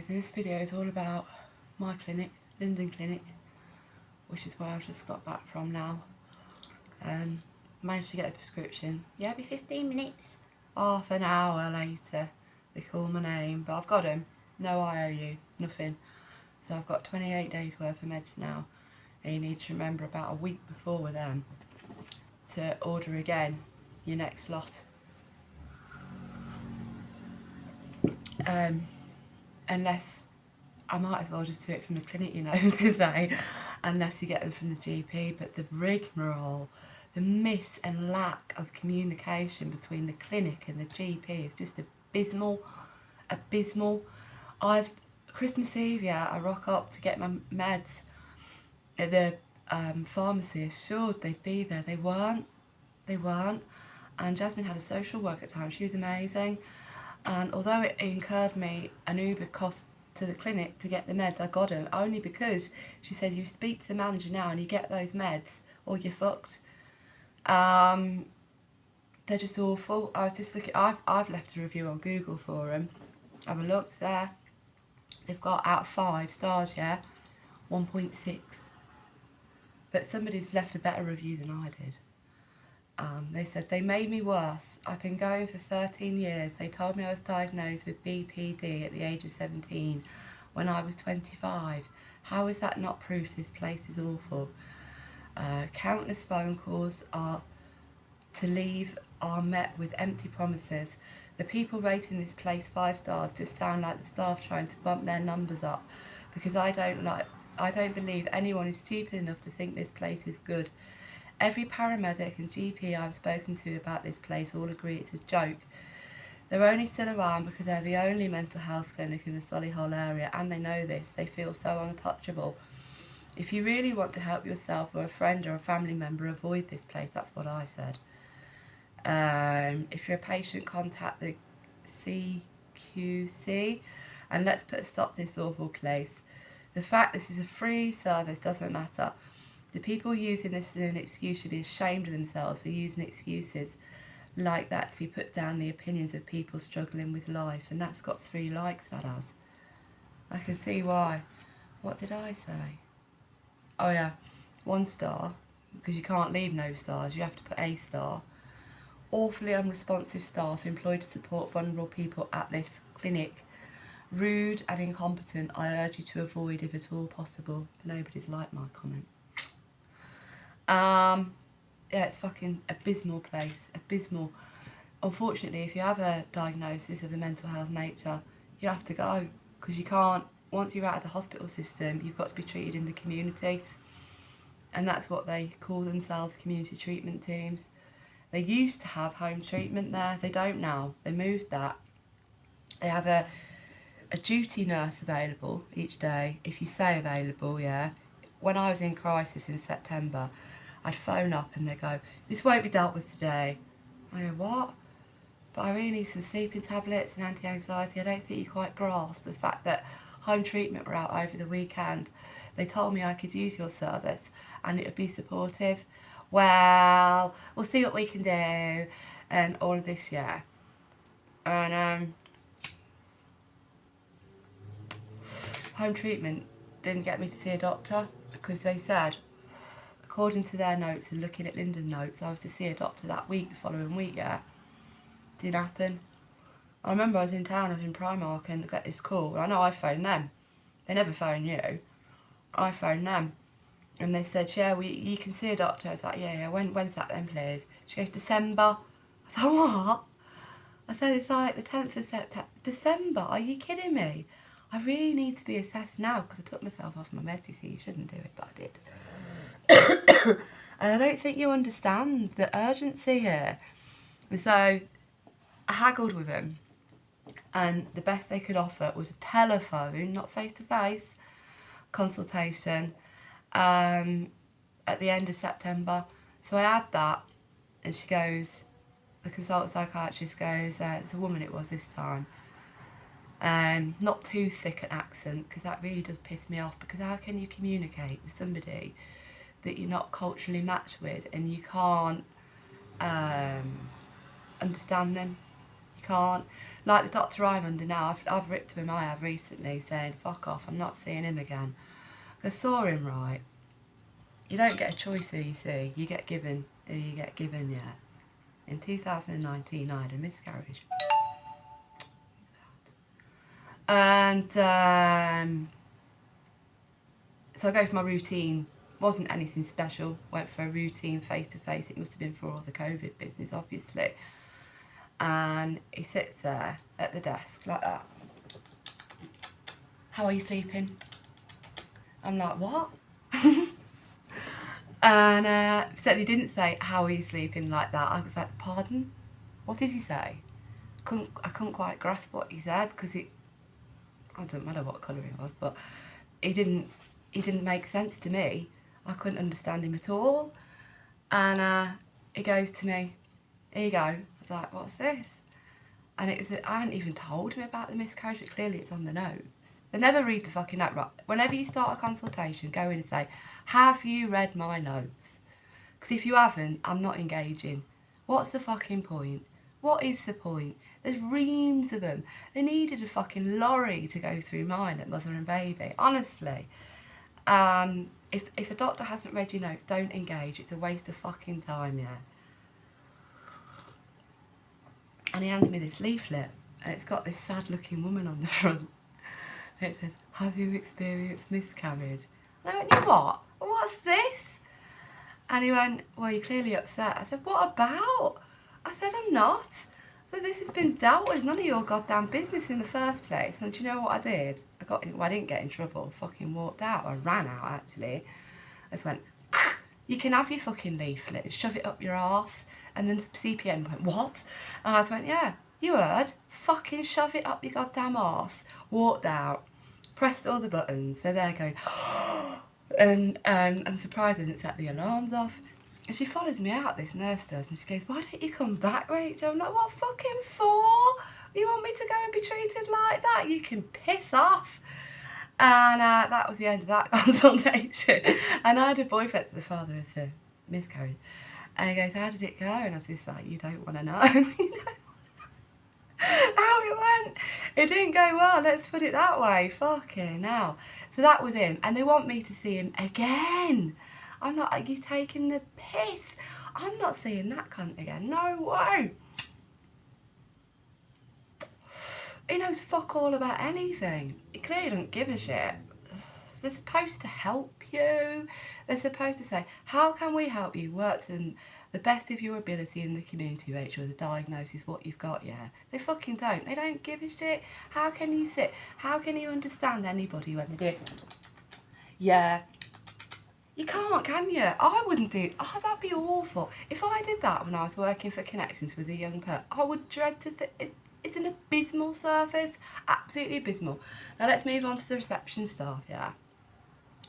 this video is all about my clinic, Lyndon Clinic, which is where I've just got back from now. Managed to get a prescription. Yeah, it'll be 15 minutes. Half an hour later, they call my name, but I've got them. No IOU, nothing. So I've got 28 days worth of meds now. And you need to remember about a week before with them to order again your next lot. Unless, I might as well just do it from the clinic, you know, to say, unless you get them from the GP. But the rigmarole, the miss and lack of communication between the clinic and the GP is just abysmal. Christmas Eve, yeah, I rock up to get my meds at the pharmacy, assured they'd be there. They weren't. And Jasmine had a social work at the time. She was amazing. And although it incurred me an Uber cost to the clinic to get the meds, I got them only because she said, you speak to the manager now and you get those meds or you're fucked. They're just awful. I was just looking, I've left a review on Google for them. Have a look there. They've got out of 5 stars, yeah, 1.6. But somebody's left a better review than I did. They said, they made me worse. I've been going for 13 years. They told me I was diagnosed with BPD at the age of 17 when I was 25. How is that not proof this place is awful? Countless phone calls to leave are met with empty promises. The people rating this place 5 stars just sound like the staff trying to bump their numbers up, because I don't believe anyone is stupid enough to think this place is good. Every paramedic and GP I've spoken to about this place all agree it's a joke. They're only still around because they're the only mental health clinic in the Solihull area, and they know this. They feel so untouchable. If you really want to help yourself or a friend or a family member, avoid this place. That's what I said. If you're a patient, contact the CQC and let's put a stop to this awful place. The fact this is a free service doesn't matter. The people using this as an excuse should be ashamed of themselves for using excuses like that to be put down the opinions of people struggling with life. And that's got 3 likes, that has. I can see why. What did I say? Oh yeah, 1 star, because you can't leave no stars, you have to put a star. Awfully unresponsive staff employed to support vulnerable people at this clinic. Rude and incompetent. I urge you to avoid if at all possible. Nobody's liked my comment. Yeah, it's fucking abysmal place. Abysmal. Unfortunately, if you have a diagnosis of a mental health nature, you have to go, because you can't, once you're out of the hospital system, you've got to be treated in the community. And that's what they call themselves, community treatment teams. They used to have home treatment there. They don't now. They moved that. They have a duty nurse available each day, if you say available, yeah. When I was in crisis in September, I'd phone up and they go, this won't be dealt with today. I go, what? But I really need some sleeping tablets and anti-anxiety. I don't think you quite grasp the fact that home treatment were out over the weekend. They told me I could use your service and it would be supportive. Well, we'll see what we can do and all of this, yeah. And home treatment didn't get me to see a doctor because they said, according to their notes and looking at Lyndon notes, I was to see a doctor that week, the following week, yeah. Didn't happen. I remember I was in town, I was in Primark and I got this call. I know I phoned them. They never phone you. I phoned them. And they said, yeah, you can see a doctor. I was like, yeah, when's that then, please? She goes, December. I was like, what? I said, it's like the 10th of September. December? Are you kidding me? I really need to be assessed now because I took myself off my meds. You see, you shouldn't do it, but I did. And I don't think you understand the urgency here. And so I haggled with him. And the best they could offer was a telephone, not face-to-face, consultation. At the end of September. So I had that and she goes, the consultant psychiatrist goes, it's a woman it was this time, not too thick an accent, because that really does piss me off, because how can you communicate with somebody that you're not culturally matched with and you can't understand them? You can't. Like the doctor I'm under now, I've ripped him, I have recently, saying, fuck off, I'm not seeing him again. I saw him right. You don't get a choice who you see, you get given who you get given, yeah. In 2019, I had a miscarriage. And so I go for my routine. Wasn't anything special. Went for a routine face-to-face. It must have been for all the COVID business, obviously. And he sits there at the desk like that. How are you sleeping? I'm like, what? And except he didn't say, how are you sleeping, like that. I was like, pardon? What did he say? I couldn't quite grasp what he said, because it doesn't matter what colour he was, but he didn't make sense to me. I couldn't understand him at all. And he goes to me, here you go. I was like, what's this? And I hadn't even told him about the miscarriage, but clearly it's on the notes. They never read the fucking note. Right. Whenever you start a consultation, go in and say, have you read my notes? Because if you haven't, I'm not engaging. What's the fucking point? What is the point? There's reams of them. They needed a fucking lorry to go through mine at Mother and Baby. Honestly. If a doctor hasn't read your notes, don't engage. It's a waste of fucking time, yeah. And he hands me this leaflet, and it's got this sad-looking woman on the front. And it says, have you experienced miscarriage? And I went, you what? What's this? And he went, well, you're clearly upset. I said, what about? I said, I'm not. So this has been dealt with. None of your goddamn business in the first place. And do you know what I did? I didn't get in trouble. Fucking walked out. I ran out, actually. I just went, you can have your fucking leaflet and shove it up your arse. And then the CPN went, what? And I just went, yeah, you heard. Fucking shove it up your goddamn arse. Walked out. Pressed all the buttons. They're there going, and I'm surprised I didn't set the alarms off. And she follows me out, this nurse does, and she goes, why don't you come back, Rachel? I'm like, what fucking for? You want me to go and be treated like that? You can piss off. And that was the end of that consultation. And I had a boyfriend, the father of the miscarriage. And he goes, how did it go? And I was just like, you don't want to know. You don't want to know how it went. It didn't go well, let's put it that way. Fucking hell. So that was him. And they want me to see him again. I'm not, are you taking the piss? I'm not seeing that cunt again. No way. He knows fuck all about anything. He clearly don't give a shit. They're supposed to help you. They're supposed to say, how can we help you? Work to the best of your ability in the community, Rachel, the diagnosis, what you've got, yeah. They fucking don't. They don't give a shit. How can you sit? How can you understand anybody when they do? Yeah. You can't, can you? I wouldn't do... Oh, that'd be awful. If I did that when I was working for Connections with a young person, I would dread to... It's an abysmal service. Absolutely abysmal. Now, let's move on to the reception staff, yeah.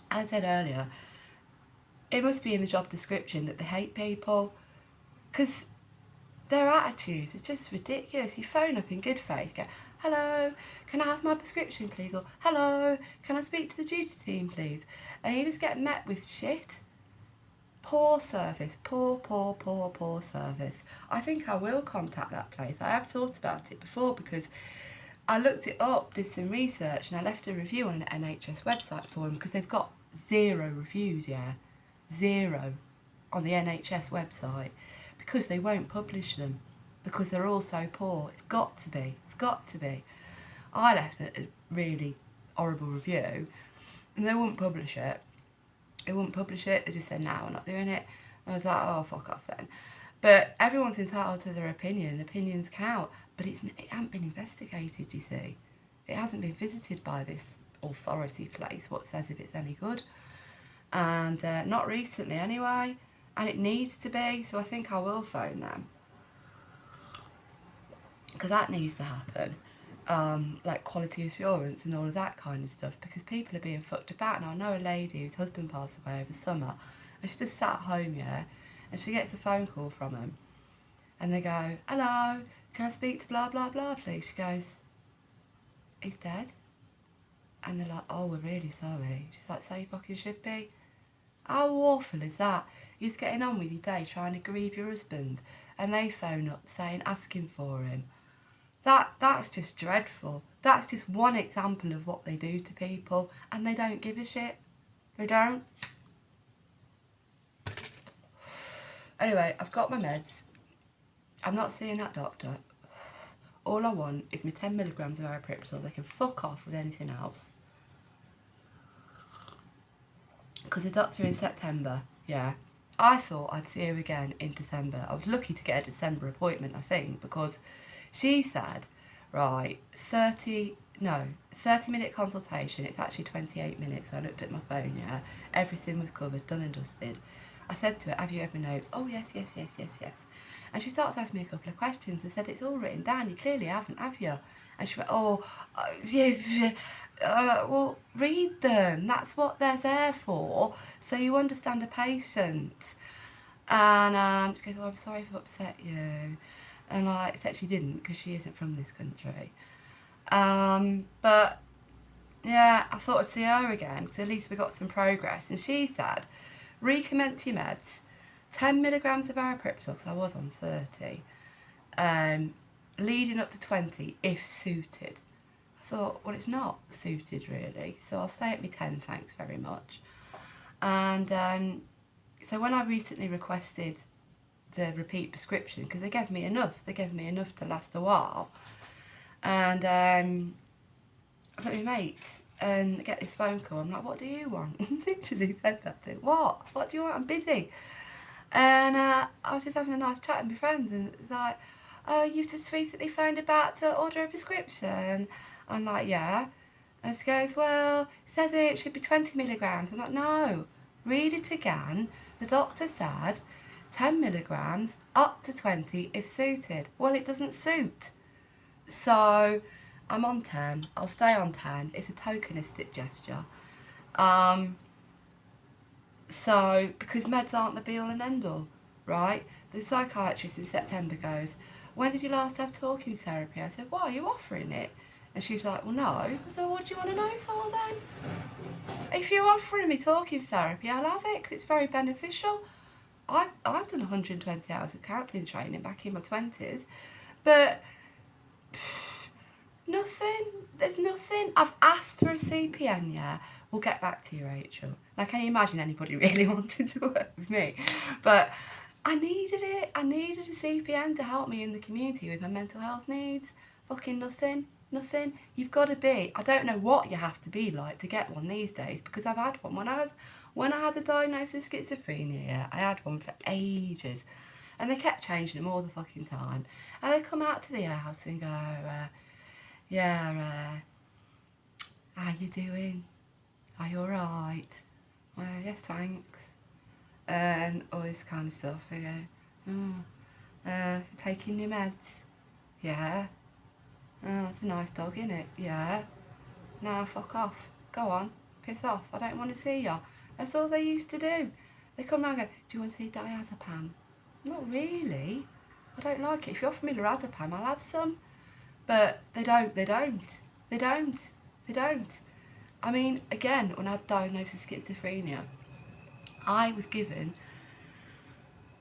As I said earlier, it must be in the job description that they hate people. Because their attitudes are just ridiculous. You phone up in good faith, go, hello, can I have my prescription, please? Or, hello, can I speak to the duty team, please? And you just get met with shit. Poor service. Poor service. I think I will contact that place. I have thought about it before because I looked it up, did some research, and I left a review on an NHS website for them because they've got 0 reviews, yeah. 0 on the NHS website because they won't publish them because they're all so poor. It's got to be. It's got to be. I left a really horrible review and they wouldn't publish it. They wouldn't publish it. They just said, no, we're not doing it. I was like, oh, fuck off then. But everyone's entitled to their opinion. Opinions count. But it hasn't been investigated, you see. It hasn't been visited by this authority place, what says if it's any good. And not recently anyway. And it needs to be. So I think I will phone them. Because that needs to happen. Like quality assurance and all of that kind of stuff, because people are being fucked about. Now I know a lady whose husband passed away over summer and she just sat at home, yeah, and she gets a phone call from him and they go, hello, can I speak to blah blah blah please? She goes, he's dead. And they're like, oh, we're really sorry. She's like, so you fucking should be. How awful is that? You're just getting on with your day trying to grieve your husband and they phone up saying, asking for him. That's just dreadful. That's just one example of what they do to people, and they don't give a shit. They don't. Anyway, I've got my meds. I'm not seeing that doctor. All I want is my 10 milligrams of aripiprazole. They can fuck off with anything else. Because the doctor in September, yeah. I thought I'd see her again in December. I was lucky to get a December appointment, I think, because she said, right, 30-minute consultation. It's actually 28 minutes. I looked at my phone, yeah. Everything was covered, done and dusted. I said to her, have you read my notes? Oh, yes. And she starts asking me a couple of questions. I said, it's all written down. You clearly haven't, have you? And she went, well, read them. That's what they're there for, so you understand a patient. And she goes, oh, I'm sorry if I've upset you. And I said she didn't, because she isn't from this country. But, yeah, I thought I'd see her again, because at least we got some progress. And she said, recommence your meds, 10 milligrams of aripiprazole, because I was on 30, leading up to 20 if suited. I thought, well, it's not suited really, so I'll stay at my 10, thanks very much. And so when I recently requested the repeat prescription, because they gave me enough to last a while, and I was at my mates and get this phone call. I'm like, what do you want? Literally said that to him. What do you want? I'm busy. And I was just having a nice chat with my friends, and it's like, oh, you've just recently phoned about to order a prescription. I'm like, yeah. And she goes, well, it says it should be 20 milligrams. I'm like, no, read it again. The doctor said 10 milligrams up to 20 if suited. Well, it doesn't suit. So I'm on 10. I'll stay on 10. It's a tokenistic gesture. So, because meds aren't the be-all and end-all, right? The psychiatrist in September goes, when did you last have talking therapy? I said, why, are you offering it? And she's like, well, no. I said, well, what do you want to know for then? If you're offering me talking therapy, I'll have it, because it's very beneficial. I've done 120 hours of counselling training back in my 20s, but nothing. There's nothing. I've asked for a CPN, yeah. We'll get back to you, Rachel. Now, can you imagine anybody really wanted to work with me? But I needed it. I needed a CPN to help me in the community with my mental health needs. Fucking nothing. You've got to be. I don't know what you have to be like to get one these days, because I've had one. When I had the diagnosis of schizophrenia, yeah, I had one for ages. And they kept changing them all the fucking time. And they come out to the house and go, how you doing? Are you alright? Well, yes, thanks. And all this kind of stuff. I go, taking your meds? Yeah. Oh, it's a nice dog, isn't it? Yeah. Now fuck off. Go on. Piss off. I don't want to see you. That's all they used to do. They come around and go, do you want to see diazepam? Not really. I don't like it. If you offer me lorazepam, I'll have some. But they don't. I mean, again, when I had diagnosis of schizophrenia, I was given,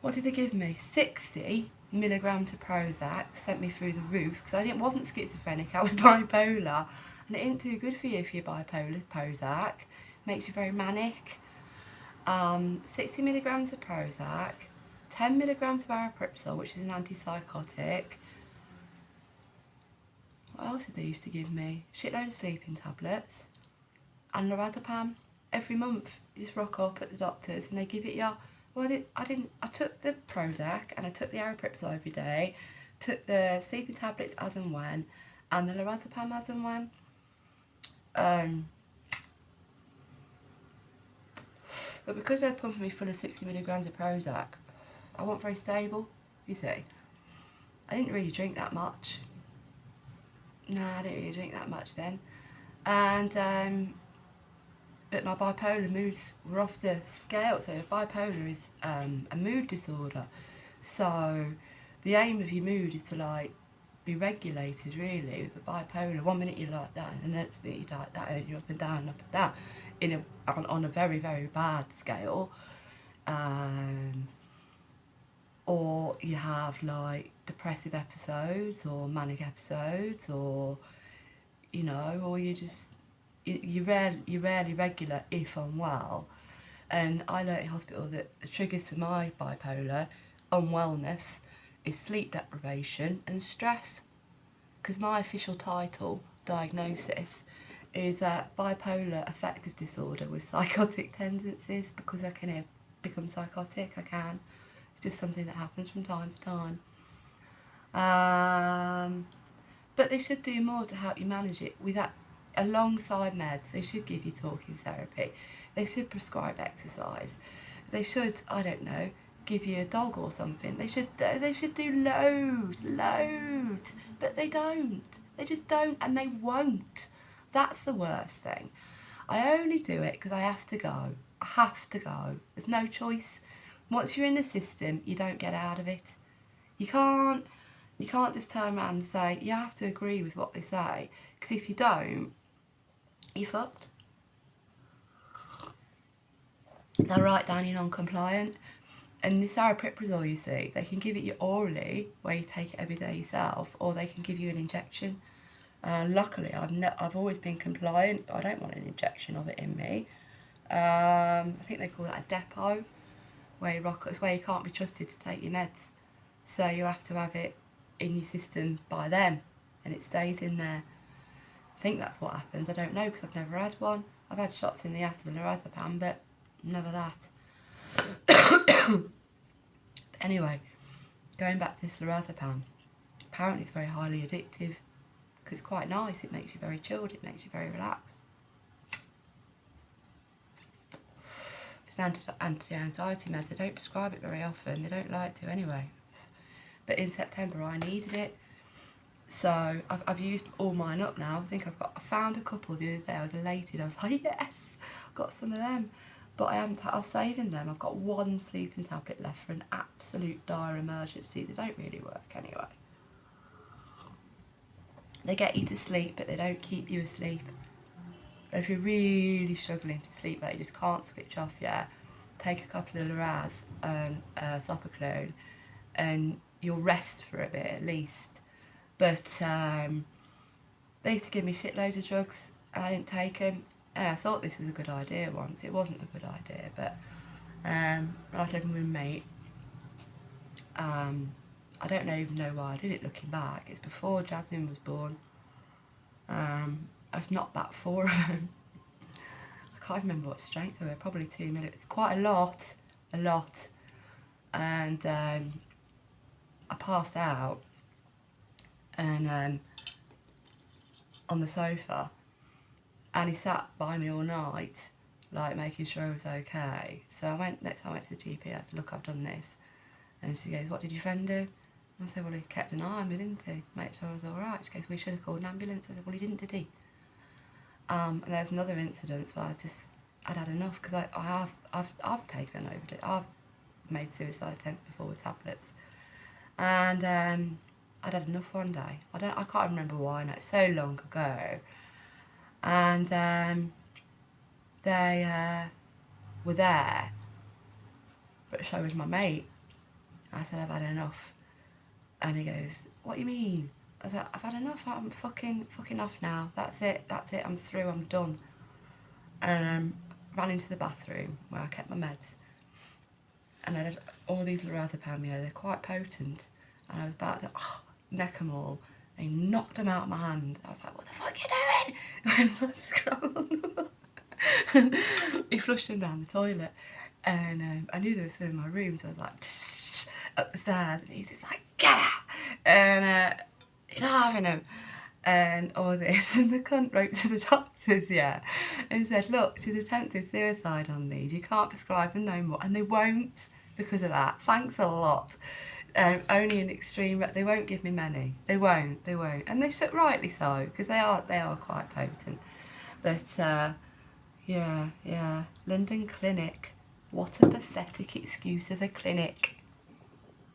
what did they give me? 60 milligrams of Prozac, sent me through the roof, because I wasn't schizophrenic, I was bipolar, and it ain't too good for you if you're bipolar, Prozac. Makes you very manic. 60 milligrams of Prozac, 10 milligrams of aripiprazole, which is an antipsychotic. What else did they used to give me? Shitload of sleeping tablets. And lorazepam. Every month, you just rock up at the doctor's and they give it you. Well, I took the Prozac and I took the aripiprazole every day, took the sleeping tablets as and when, and the lorazepam as and when. But because they're pumping me full of 60 milligrams of Prozac, I wasn't very stable, you see. I didn't really drink that much. No, I didn't really drink that much then. And, but my bipolar moods were off the scale. So bipolar is a mood disorder. So the aim of your mood is to like be regulated really. With the bipolar, 1 minute you're like that, and the next minute you're like that, and you're up and down, on a very, very bad scale. Or you have like depressive episodes or manic episodes, or you know, or you're rarely regular if unwell. And I learnt in hospital that the triggers for my bipolar unwellness is sleep deprivation and stress. Because my official title, diagnosis, is bipolar affective disorder with psychotic tendencies, because I can become psychotic, I can. It's just something that happens from time to time. But they should do more to help you manage it with that. Alongside meds, they should give you talking therapy. They should prescribe exercise. They should, I don't know, give you a dog or something. They should do loads. But they don't. They just don't, and they won't. That's the worst thing. I only do it because I have to go. I have to go. There's no choice. Once you're in the system, you don't get out of it. You can't just turn around and say, you have to agree with what they say, because if you don't, you're fucked. They'll write down you're non-compliant. And this aripiprazole, you see, they can give it you orally, where you take it every day yourself, or they can give you an injection. Luckily, I've always been compliant. I don't want an injection of it in me. I think they call that a depot, it's where you can't be trusted to take your meds. So you have to have it in your system by them, and it stays in there. I think that's what happens. I don't know, because I've never had one. I've had shots in the ass with lorazepam, but never that. Anyway, going back to this lorazepam, apparently it's very highly addictive, because it's quite nice. It makes you very chilled. It makes you very relaxed. It's an anti-anxiety meds. They don't prescribe it very often. They don't like to anyway. But in September I needed it, so I've used all mine up now. I found a couple the other day. I was elated. I was like, yes, I've got some of them. But I was saving them. I've got one sleeping tablet left for an absolute dire emergency. They don't really work anyway. They get you to sleep, but they don't keep you asleep. If you're really struggling to sleep, that you just can't switch off, take a couple of Loraz and Zopiclone, and you'll rest for a bit at least. But they used to give me shitloads of drugs, and I didn't take them. And I thought this was a good idea once. It wasn't a good idea, but I was living with a mate. I don't even know why I did it looking back. It's before Jasmine was born. I was knocked back 4 of them. I can't remember what strength they were, probably 2 minutes. Quite a lot. And I passed out and on the sofa, and he sat by me all night, like making sure I was okay. So next time I went to the GP, I said, look, I've done this. And she goes, what did your friend do? And I said, well, he kept an eye on me, didn't he? Make sure I was all right. She goes, well, he should have called an ambulance. I said, well, he didn't, did he? And there was another incident where I'd had enough, because I've taken an overdose. I've made suicide attempts before with tablets. And I'd had enough one day. I can't remember why now, it's so long ago. And they were there, but so was my mate. I said, I've had enough. And he goes, what do you mean? I said, I've had enough, I'm fucking off now. That's it, I'm through, I'm done. And ran into the bathroom where I kept my meds. And I had all these lorazepam, they're quite potent. And I was about to neck them all. And he knocked them out of my hand. I was like, what the fuck are you doing? He flushed them down the toilet. And I knew there was some in my room, so I was like, up the stairs. And he's just like, get out! And you're not having them. And all this. And the cunt wrote to the doctors, and said, look, she's attempted suicide on these. You can't prescribe them no more. And they won't because of that. Thanks a lot. Only in extreme, they won't give me many. They won't. And they should, rightly so, because they are quite potent. But Lyndon Clinic. What a pathetic excuse of a clinic.